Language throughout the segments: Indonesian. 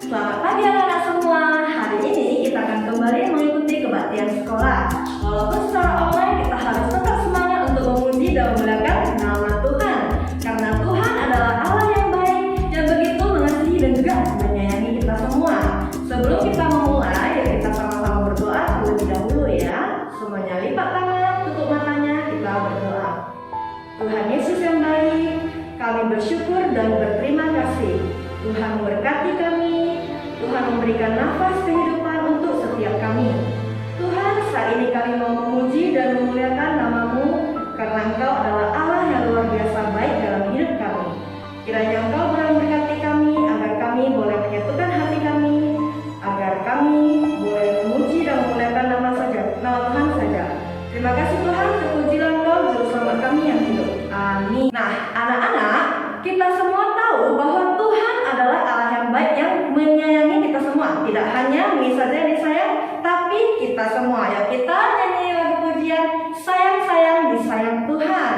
Selamat pagi anak-anak semua. Hari ini kita akan kembali mengikuti kebaktian sekolah. Walaupun secara online, kita harus tetap semangat untuk memuji dan memuliakan nama Tuhan. Karena Tuhan adalah Allah yang baik, yang begitu mengasihi dan juga menyayangi kita semua. Sebelum kita memulai, kita sama-sama berdoa terlebih dahulu ya. Semuanya lipat tangan, tutup matanya, kita berdoa. Tuhan Yesus yang baik, kami bersyukur dan berterima kasih. Tuhan memberkati kami, Tuhan memberikan nafas kehidupan untuk setiap kami. Tuhan, saat ini kami mau memuji dan memuliakan nama-Mu, karena Engkau adalah Allah yang luar biasa baik dalam hidup kami. Kiranya Engkau boleh memberkati kami, agar kami boleh menyatukan hati kami, agar kami boleh memuji dan memuliakan nama Tuhan saja. Terima kasih Tuhan, terpujilah Engkau, Juru Selamat kami yang hidup. Amin. Nah, anak-anak, kita semua tahu bahwa Tuhan adalah Allah yang baik yang menyayangi kita semua. Tidak hanya Mi saja yang disayang, tapi kita semua. Ya, kita nyanyi lagu pujian sayang-sayang disayang Tuhan.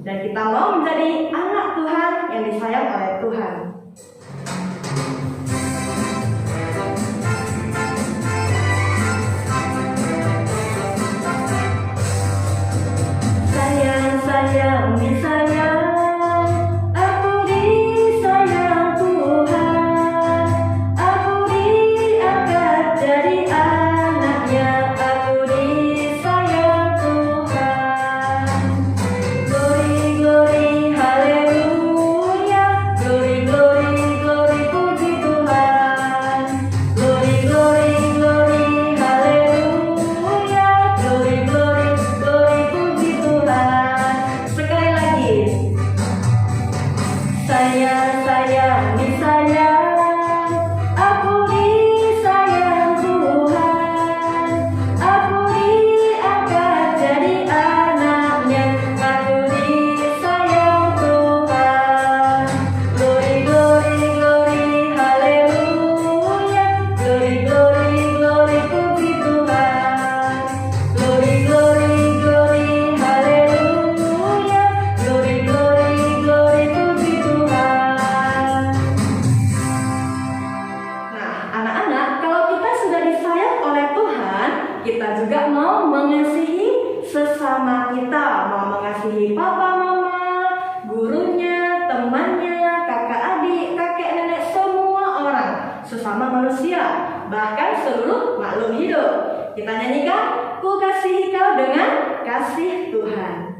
Dan kita mau menjadi anak Tuhan yang disayang oleh Tuhan. Sayang-sayang disayang. Sayang-sayang disayang, aku disayang Tuhan. Aku diangkat jadi anaknya, aku disayang Tuhan. Glory, glory, glory, haleluya. Glory, glory, glory, puji Tuhan. Glory, glory, glory, haleluya. Glory, glory, glory, puji Tuhan. Nah, anak-anak, kalau kita sudah disayang oleh Tuhan, kita juga mau mengasihi sesama kita, mau mengasihi papa, mama, gurunya, temannya, kakak adik, kakek nenek, semua orang, sesama manusia, bahkan seluruh makhluk hidup. Kita nyanyikan, ku kasihi kau dengan kasih Tuhan.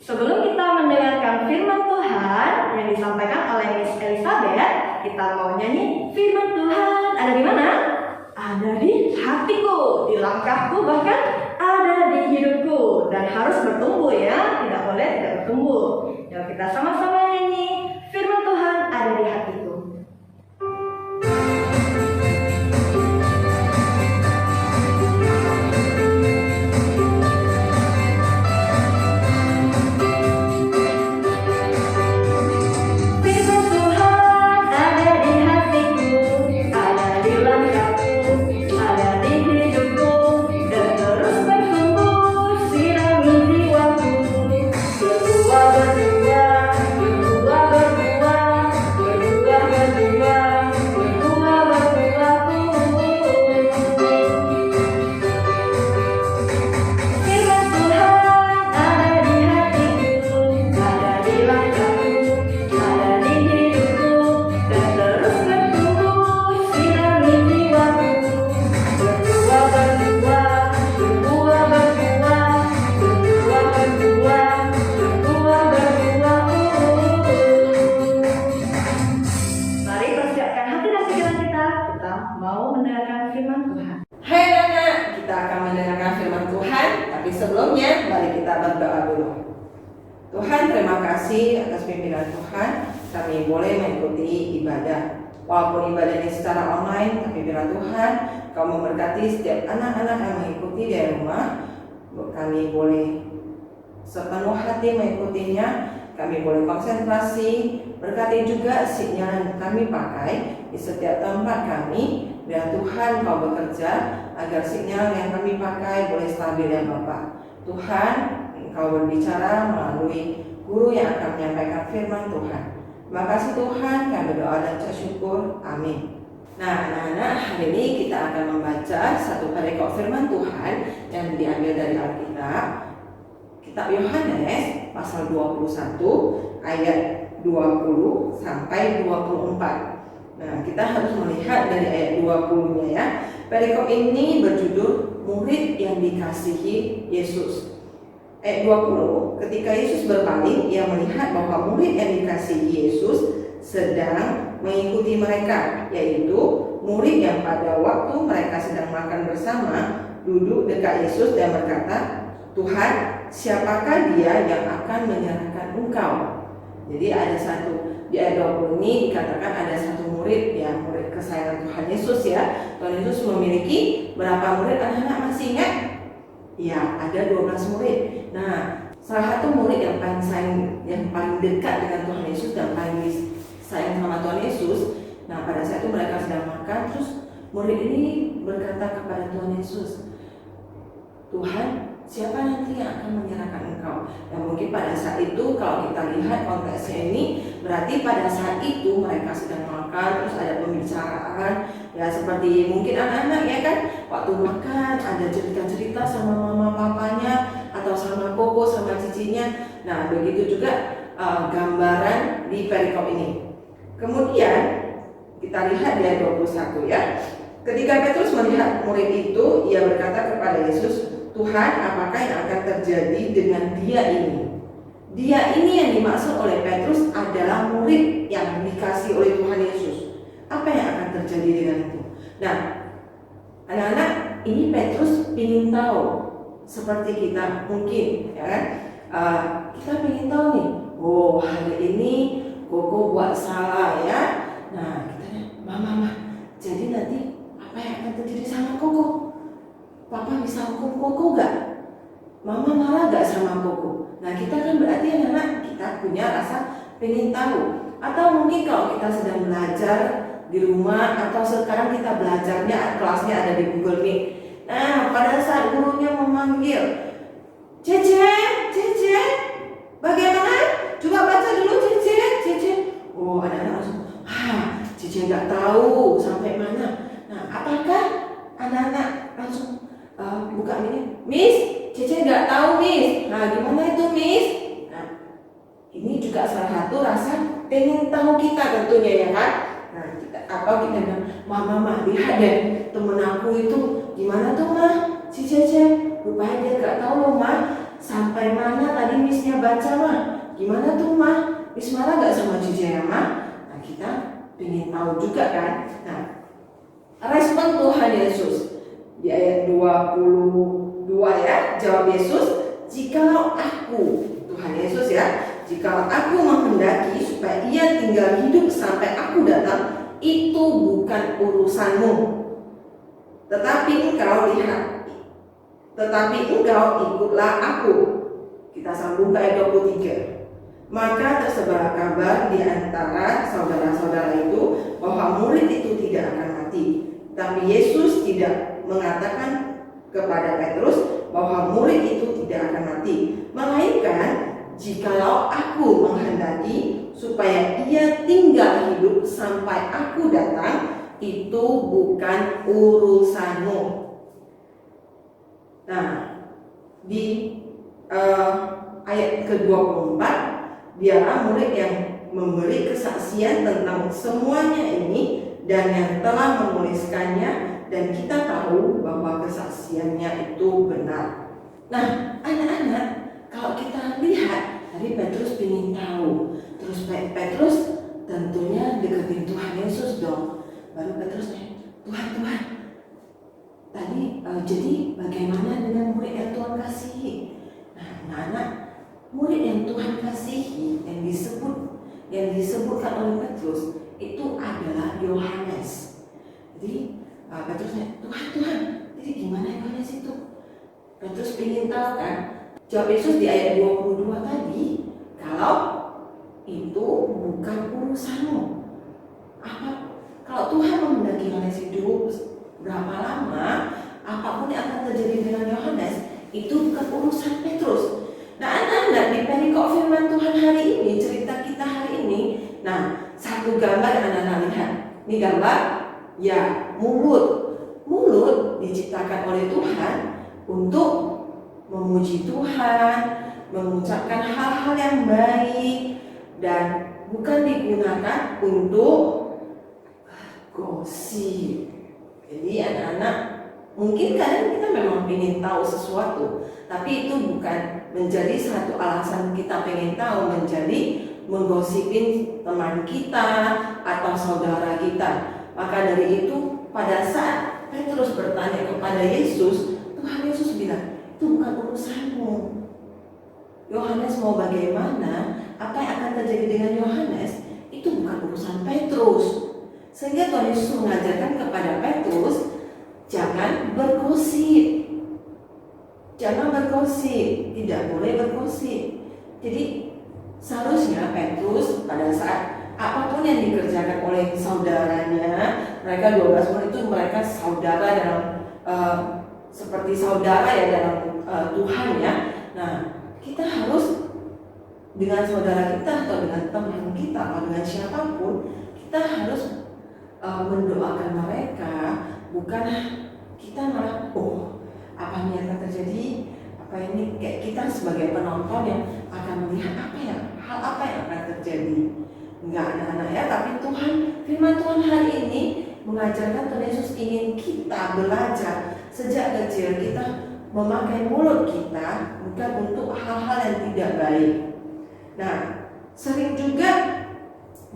Sebelum kita mendengarkan firman Tuhan yang disampaikan oleh Miss Elizabeth, kita mau nyanyi firman Tuhan ada di mana? Ada di hatiku, di langkahku, bahkan ada di hidupku, dan harus bertumbuh ya, tidak boleh tidak bertumbuh. Yuk kita sama-sama nyanyi firman Tuhan ada di hatiku. See Tapi sebelumnya, mari kita berdoa dulu. Tuhan, terima kasih atas pimpinan Tuhan. Kami boleh mengikuti ibadah. Walaupun ibadah ini secara online, tapi bila Tuhan, Kau memberkati setiap anak-anak yang mengikuti di rumah. Kami boleh sepenuh hati mengikutinya. Kami boleh konsentrasi. Berkati juga sinyal yang kami pakai di setiap tempat kami. Biar Tuhan Kau bekerja agar sinyal yang kami pakai boleh stabil ya Bapak. Tuhan, Engkau berbicara melalui guru yang akan menyampaikan firman Tuhan. Terima kasih Tuhan, kami berdoa dan bersyukur. Amin. Nah anak-anak, hari ini kita akan membaca satu perikop firman Tuhan yang diambil dari Alkitab. Kitab Yohanes pasal 21 ayat 20 sampai 24. Nah, kita harus melihat dari ayat 20-nya ya. Perikop ini berjudul Murid yang Dikasihi Yesus. Ayat 20, ketika Yesus berpaling, ia melihat bahwa murid yang dikasihi Yesus sedang mengikuti mereka, yaitu murid yang pada waktu mereka sedang makan bersama duduk dekat Yesus dan berkata, Tuhan, siapakah dia yang akan menyerahkan Engkau? Jadi ada satu, di ayat 20 ini dikatakan ada satu murid, ya murid kesayangan Tuhan Yesus ya. Tuhan Yesus memiliki berapa murid? Anak-anak masih ingat? Ya, ada 12 murid. Nah, salah satu murid yang paling dekat dengan Tuhan Yesus dan paling sayang sama Tuhan Yesus. Nah, pada saat itu mereka sedang makan, terus murid ini berkata kepada Tuhan Yesus, Tuhan, siapa nanti yang akan menyerahkan Engkau? Dan mungkin pada saat itu kalau kita lihat konteksnya ini, berarti pada saat itu mereka sedang makan, terus ada pembicaraan, ya seperti mungkin anak-anak ya kan, waktu makan ada cerita-cerita sama mama papanya atau sama koko sama cicinya. Nah begitu juga gambaran di perikop ini. Kemudian kita lihat di ayat 21 ya. Ketika Petrus melihat murid itu, ia berkata kepada Yesus, Tuhan, apakah yang akan terjadi dengan dia ini? Dia ini yang dimaksud oleh Petrus adalah murid yang dikasih oleh Tuhan Yesus. Apa yang akan terjadi dengan itu? Nah, anak-anak, ini Petrus ingin tahu seperti kita mungkin, ya kan? Kita ingin tahu nih, oh hari ini Koko buat salah ya. Nah, kita Mama, jadi nanti apa yang akan terjadi sama Koko? Papa bisa hukum Koko gak? Mama marah gak sama Koko? Nah kita kan berarti anak-anak kita punya rasa pengen tahu. Atau mungkin kalau kita sedang belajar di rumah, atau sekarang kita belajarnya kelasnya ada di Google Meet. Nah pada saat gurunya memanggil, Cece, bagaimana? Coba baca dulu Cece. Oh anak-anak langsung, Cece gak tahu sampai mana. Nah apakah anak-anak langsung buka ini, Miss, Cece nggak tahu Miss. Nah gimana itu Miss? Nah ini juga salah satu rasa pengen tahu kita tentunya ya kan. Nah kita bilang, Mama lihat deh temen aku itu gimana tuh mah si Cece. Rupanya dia nggak tahu loh mah sampai mana tadi Missnya baca mah. Gimana tuh mah? Miss marah nggak sama Cece ya mah? Nah kita pengen tahu juga kan. Nah respon Tuhan Yesus di ayat 22 ya, jawab Yesus, jikalau aku, Tuhan Yesus ya, jikalau aku menghendaki supaya ia tinggal hidup sampai aku datang, itu bukan urusanmu. Tetapi engkau ikutlah aku. Kita sambung ke ayat 23. Maka tersebar kabar di antara saudara-saudara itu bahwa murid itu tidak akan mati. Tapi Yesus tidak mengatakan kepada Petrus bahwa murid itu tidak akan mati, melainkan jikalau aku menghendaki supaya ia tinggal hidup sampai aku datang, itu bukan urusanmu. Nah, di ayat ke-24, dialah murid yang memberi kesaksian tentang semuanya ini dan yang telah menuliskannya, dan kita tahu bahwa kesaksiannya itu benar. Nah, anak-anak, kalau kita lihat tadi Petrus ingin tahu, terus Petrus tentunya deketin Tuhan Yesus dong. Baru Petrus Tuhan, tadi jadi bagaimana dengan murid yang Tuhan kasihi Anak-anak, murid yang Tuhan kasihi, yang disebutkan oleh Petrus itu adalah Yohanes. Jadi Petrusnya, Tuhan, jadi gimana Yohanes itu? Petrus ingin tahu kan? Jawab Yesus di ayat 22 tadi, kalau itu bukan urusanmu. Kalau Tuhan menghendaki Yohanes hidup berapa lama, apapun yang akan terjadi dengan Yohanes, itu bukan urusan Petrus. Nah, anak-anak, di perikop firman Tuhan hari ini, cerita kita hari ini, nah, satu gambar yang anak-anak lihat. Ini gambar, ya, mulut diciptakan oleh Tuhan untuk memuji Tuhan, mengucapkan hal-hal yang baik, dan bukan digunakan untuk gosip. Jadi anak-anak, mungkin kadang kita memang ingin tahu sesuatu, tapi itu bukan menjadi satu alasan kita pengen tahu menjadi menggosipin teman kita atau saudara kita. Maka dari itu, pada saat Petrus bertanya kepada Yesus, Tuhan Yesus bilang, itu bukan urusanmu. Yohanes mau bagaimana, apa yang akan terjadi dengan Yohanes, itu bukan urusan Petrus. Sehingga Tuhan Yesus mengajarkan kepada Petrus, jangan bergosip. Jangan bergosip, tidak boleh bergosip. Jadi seharusnya Petrus pada saat apapun yang dikerjakan oleh saudaranya, mereka 12 murid itu mereka saudara dalam seperti saudara ya dalam Tuhan ya. Nah, kita harus dengan saudara kita atau dengan teman kita atau dengan siapapun, kita harus mendoakan mereka, bukan kita malah apa yang akan terjadi, apa ini kayak kita sebagai penonton yang akan melihat hal apa yang akan terjadi. Enggak, anak-anak ya, tapi firman Tuhan hari ini mengajarkan Tuhan Yesus ingin kita belajar sejak kecil kita memakai mulut kita bukan untuk hal-hal yang tidak baik. Nah, sering juga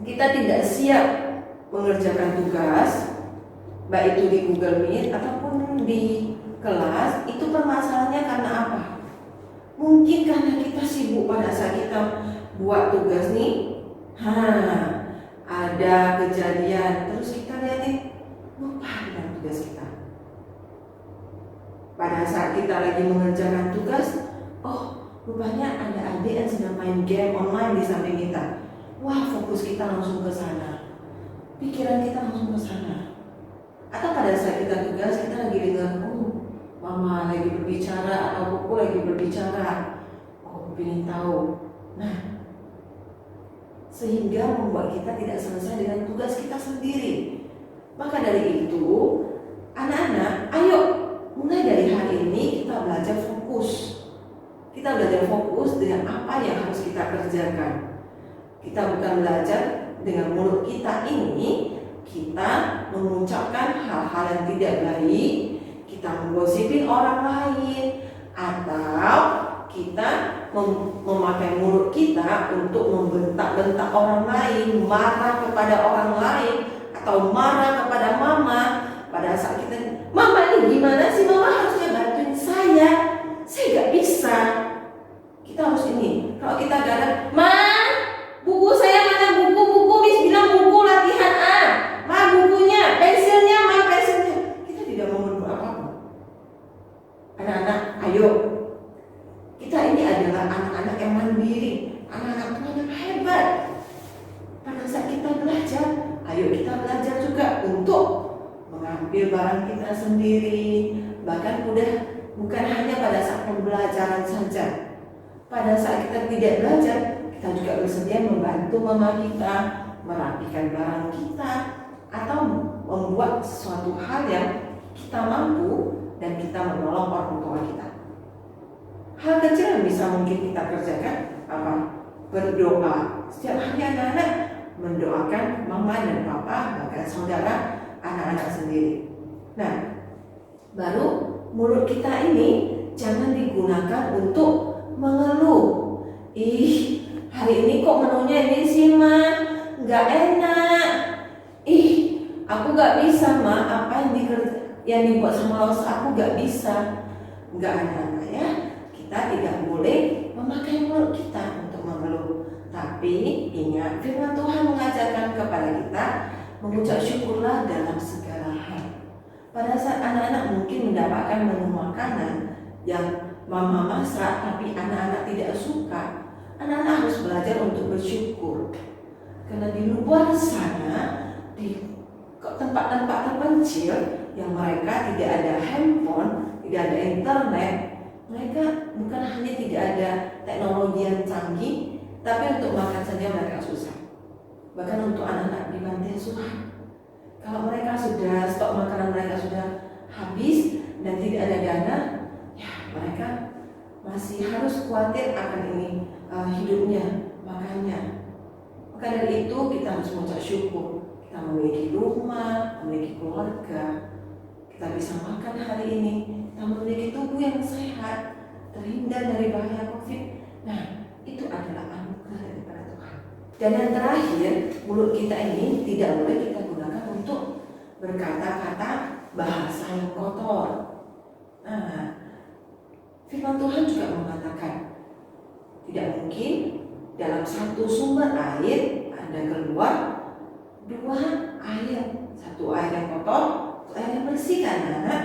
kita tidak siap mengerjakan tugas, baik itu di Google Meet ataupun di kelas. Itu permasalahannya karena apa? Mungkin karena kita sibuk pada saat kita buat tugas nih, ada kejadian, terus kita lihat lupa dengan tugas kita. Pada saat kita lagi mengerjakan tugas, rupanya ada adik yang sedang main game online di samping kita. Wah, fokus kita langsung ke sana, pikiran kita langsung ke sana. Atau pada saat kita tugas, kita lagi dengar, mama lagi berbicara atau buku lagi berbicara, ingin tahu. Nah, sehingga membuat kita tidak selesai dengan tugas kita sendiri. Maka dari itu, anak-anak, ayo mulai dari hari ini kita belajar fokus. Kita belajar fokus dengan apa yang harus kita kerjakan. Kita bukan belajar dengan mulut kita ini, kita mengucapkan hal-hal yang tidak baik, kita menggosipin orang lain, atau kita memakai mulut kita untuk membentak-bentak orang lain, marah kepada orang lain, atau marah kepada mama. Pada saat kita, mama ini gimana sih, mama harusnya bantuin saya gak bisa. Kita harus ini, kalau kita gak ada, ma, buku saya mana, buku, Miss bilang buku latihan A, ma bukunya, pensilnya, ma pensilnya. Kita tidak mau berbuat apa-apa. Anak-anak, ayo, kita ini adalah anak-anak yang mandiri, anak-anak Tuhan yang hebat. Pada saat kita belajar, ayo kita belajar juga untuk mengambil barang kita sendiri. Bahkan bukan hanya pada saat pembelajaran saja. Pada saat kita tidak belajar, kita juga bersedia membantu mama kita merapikan barang kita atau membuat sesuatu hal yang kita mampu dan kita menolong orang tua kita. Hal kecil yang bisa mungkin kita kerjakan apa? Berdoa. Setiap hari anak-anak mendoakan mama dan papa, bahkan saudara, anak-anak sendiri. Nah, baru mulut kita ini jangan digunakan untuk mengeluh. Hari ini kok menunya ini sih, ma, nggak enak. Aku nggak bisa, ma, apa yang dibuat sama Laus aku nggak bisa. Nggak, anak-anak ya. Kita tidak boleh Tapi ingat, firman Tuhan mengajarkan kepada kita mengucap syukurlah dalam segala hal. Pada saat anak-anak mungkin mendapatkan menu makanan yang mama masak tapi anak-anak tidak suka, anak-anak harus belajar untuk bersyukur. Karena di luar sana, di tempat-tempat terpencil yang mereka tidak ada handphone, tidak ada internet, mereka bukan hanya tidak ada teknologi yang canggih, tapi untuk makan saja mereka susah. Bahkan untuk anak-anak di panti asuhan, kalau mereka sudah stok makanan mereka sudah habis dan tidak ada dana, ya mereka masih harus khawatir akan ini hidupnya, makannya. Maka dari itu kita harus mengucap syukur. Kita memiliki rumah, memiliki keluarga, kita bisa makan hari ini, kita memiliki tubuh yang sehat, terhindar dari bahaya COVID. Nah, itu adalah anugerah daripada Tuhan. Dan yang terakhir, mulut kita ini tidak boleh kita gunakan untuk berkata-kata bahasa yang kotor. Nah, firman Tuhan juga mengatakan, tidak mungkin dalam satu sumber air ada keluar dua air, satu air yang kotor, satu air yang bersih kan anak.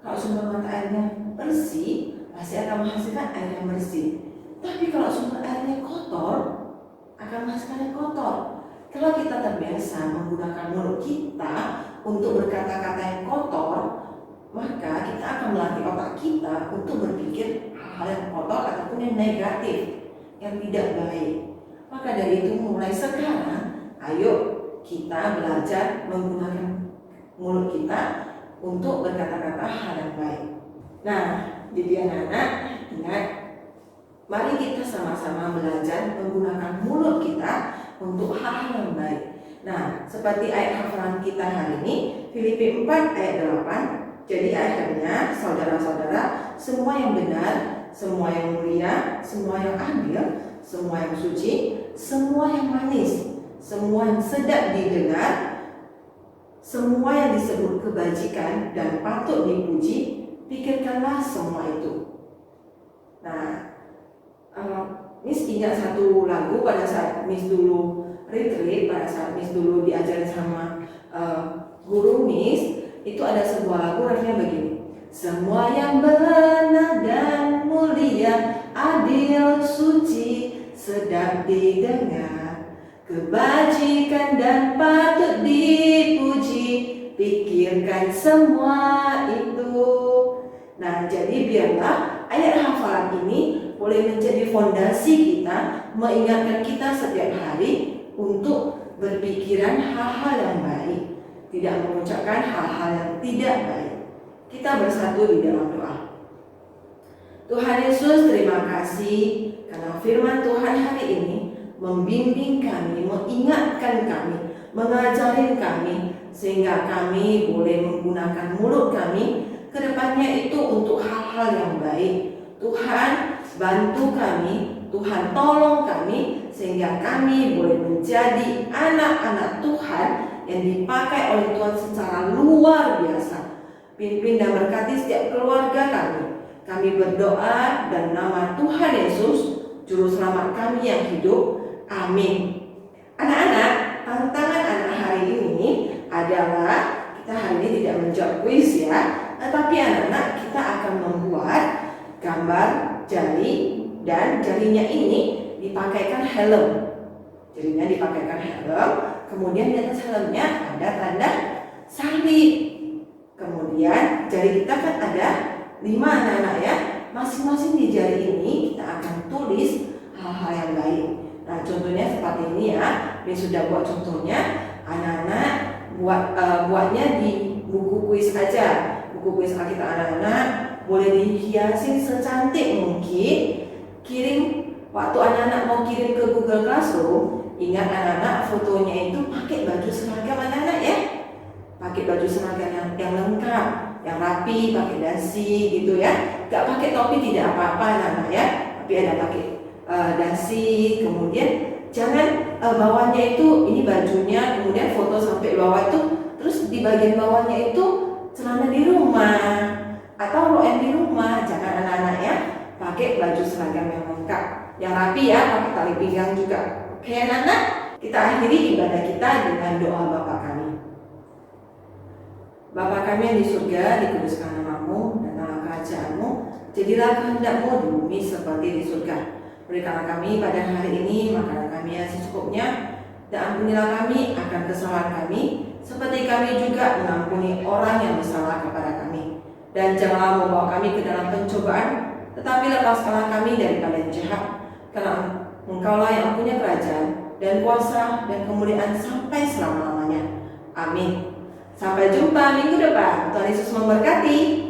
Kalau sumber mata airnya bersih, pasti akan menghasilkan air yang bersih. Tapi kalau sumber airnya kotor, akan menghasilkan yang kotor. Kalau kita terbiasa menggunakan mulut kita untuk berkata-kata yang kotor, maka kita akan melatih otak kita untuk berpikir hal-hal yang kotor ataupun yang negatif, yang tidak baik. Maka dari itu mulai sekarang, ayo kita belajar menggunakan mulut kita untuk berkata-kata hal yang baik. Nah, jadi anak-anak ingat, mari kita sama-sama belajar menggunakan mulut kita untuk hal-hal yang baik. Nah, seperti ayat hafalan kita hari ini, Filipi 4 ayat 8. Jadi akhirnya saudara-saudara, semua yang benar, semua yang mulia, semua yang adil, semua yang suci, semua yang manis, semua yang sedap didengar, semua yang disebut kebajikan dan patut dipuji, pikirkanlah semua itu. Nah, Miss ingat satu lagu pada saat Miss dulu retreat, pada saat Miss dulu diajarin sama guru Miss, itu ada sebuah lagu rasanya begini. Semua yang benar dan mulia, adil, suci, sedap didengar, kebajikan dan patut dipuji, pikirkan semua itu. Nah, jadi biarlah ayat hafalan ini boleh menjadi fondasi kita, mengingatkan kita setiap hari untuk berpikiran hal-hal yang baik, tidak mengucapkan hal-hal yang tidak baik. Kita bersatu di dalam doa. Tuhan Yesus, terima kasih karena firman Tuhan hari ini membimbing kami, mengingatkan kami, mengajarin kami, sehingga kami boleh menggunakan mulut kami ke depannya itu untuk hal-hal yang baik. Tuhan, bantu kami, Tuhan tolong kami, sehingga kami boleh menjadi anak-anak Tuhan yang dipakai oleh Tuhan secara luar biasa. Pimpin dan berkati setiap keluarga kami. Kami berdoa dan nama Tuhan Yesus, Juru Selamat kami yang hidup. Amin. Anak-anak, tantangan anak hari ini adalah kita hari ini tidak menjawab kuis ya, tetapi anak-anak kita akan membuat gambar jari dan jarinya ini dipakaikan helm. Jarinya dipakaikan helm, kemudian di atas helmnya ada tanda salib. Kemudian jari kita kan ada 5 anak-anak ya. Masing-masing di jari ini kita akan tulis hal-hal yang baik. Nah, contohnya seperti ini ya. Ini sudah buat contohnya. Anak-anak buatnya di buku kuis aja. Buku kuis kita anak-anak boleh dihiasin secantik mungkin. Kirim waktu anak-anak mau kirim ke Google Classroom, ingat anak-anak fotonya itu pakai baju seragam anak-anak ya. Pakai baju seragam yang lengkap, yang rapi, pakai dasi gitu ya. Gak pakai topi tidak apa-apa anak-anak ya, tapi ada pakai dasi. Kemudian jangan bawahnya itu ini bajunya, kemudian foto sampai bawah itu, terus di bagian bawahnya itu celana di rumah atau rok yang di rumah. Jangan anak-anak ya, pakai baju seragam yang lengkap, yang rapi ya, pakai tali pinggang juga. Oke anak-anak, kita akhiri ibadah kita dengan doa Bapa kami. Bapa kami yang di surga, dikuduskan namamu, datanglah kerajaanmu, jadilah kehendak-mu di bumi seperti di surga. Berikanlah kami pada hari ini makanan kami yang secukupnya, dan ampunilah kami akan kesalahan kami, seperti kami juga mengampuni orang yang bersalah kepada kami. Dan janganlah membawa kami ke dalam pencobaan, tetapi lepaskanlah kami daripada yang jahat, karena Engkaulah yang punya kerajaan dan kuasa dan kemuliaan sampai selama-lamanya. Amin. Sampai jumpa minggu depan. Tuhan Yesus memberkati.